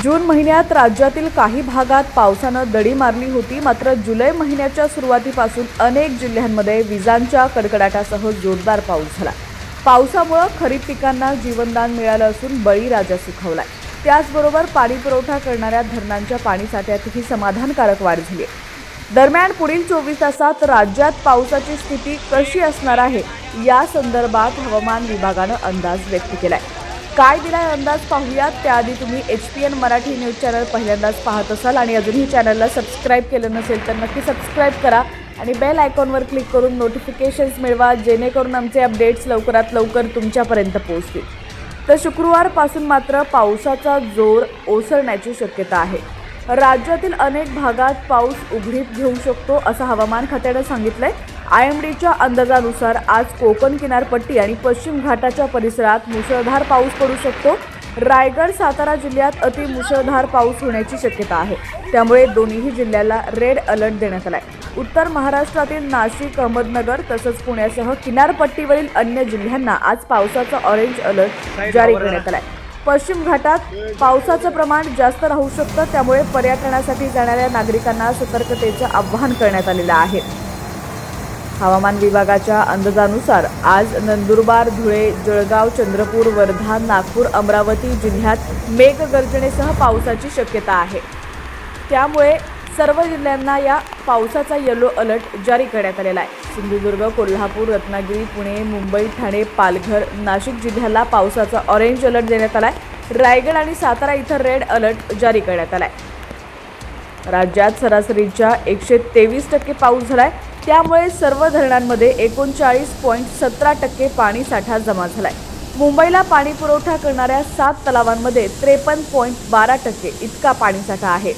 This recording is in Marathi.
जून महिन्यात राज्यातील काही भागात पावसानं दडी मारली होती। मात्र जुलै महिन्याच्या सुरुवातीपासून अनेक जिल्ह्यांमध्ये विजांच्या कडकडाटासह जोरदार पाऊस झाला। पावसामुळे खरीप पिकांना जीवनदान मिळालं असून बळीराजा सुखावलाय। त्याचबरोबर पाणी पुरवठा करणाऱ्या धरणांच्या पाणीसाठ्यातही समाधानकारक वाढ झाली आहे। दरम्यान पुढील 24 तासात राज्यात पावसाची स्थिती कशी असणार आहे या संदर्भात हवामान विभागानं अंदाज व्यक्त केलाय। काय दिलाय अंदाज पाहूयात। त्याआधी तुम्ही HPN मराठी न्यूज चॅनल पहिल्यांदाच पाहत असाल आणि अजूनही चॅनलला सबस्क्राइब केलं नसेल तर नक्की सबस्क्राइब करा आणि बेल आयकॉनवर क्लिक करून नोटिफिकेशन्स मिळवा, जेणेकरून आमचे अपडेट्स लवकरात लवकर तुमच्यापर्यंत पोहोचतील। तर शुक्रवारपासून मात्र पावसाचा जोर ओसरण्याची शक्यता आहे। राज्यातील अनेक भागात पाऊस उघडीप घेऊ शकतो असं हवामान खात्याने सांगितलंय। IMDच्या अंदाजानुसार आज कोकण किनारपट्टी आणि पश्चिम घाटाच्या परिसरात मुसळधार पाऊस पडू शकतो। रायगड, सातारा जिल्ह्यात अतिमुसळधार पाऊस होण्याची शक्यता आहे। त्यामुळे दोन्ही जिल्ह्याला रेड अलर्ट देण्यात आलाय। उत्तर महाराष्ट्रातील नाशिक, अहमदनगर तसंच पुण्यासह किनारपट्टीवरील अन्य जिल्ह्यांना आज पावसाचा ऑरेंज अलर्ट जारी करण्यात आलाय। पश्चिम घाटात पावसाचं प्रमाण जास्त राहू शकतं, त्यामुळे पर्यटनासाठी जाणाऱ्या नागरिकांना सतर्कतेचं आवाहन करण्यात आलेलं आहे। हवामान विभागाच्या अंदाजानुसार आज नंदुरबार, धुळे, जळगाव, चंद्रपूर, वर्धा, नागपूर, अमरावती जिल्ह्यात मेघगर्जनेसह पावसाची शक्यता आहे। त्यामुळे सर्व जिल्ह्यांना या पावसाचा येलो अलर्ट जारी करण्यात आलेला आहे। सिंधुदुर्ग, कोल्हापूर, रत्नागिरी, पुणे, मुंबई, ठाणे, पालघर, नाशिक जिल्ह्याला पावसाचा ऑरेंज अलर्ट देण्यात आलाय। रायगड आणि सातारा इथं रेड अलर्ट जारी करण्यात आलाय। राज्यात सरासरीच्या 123% पाऊस झालाय। त्यामुळे सर्व धरणांमध्ये 39.17% पाणीसाठा जमा झालाय। मुंबईला पाणी पुरवठा करणाऱ्या 7 तलावांमध्ये 53.12% इतका पाणीसाठा आहे।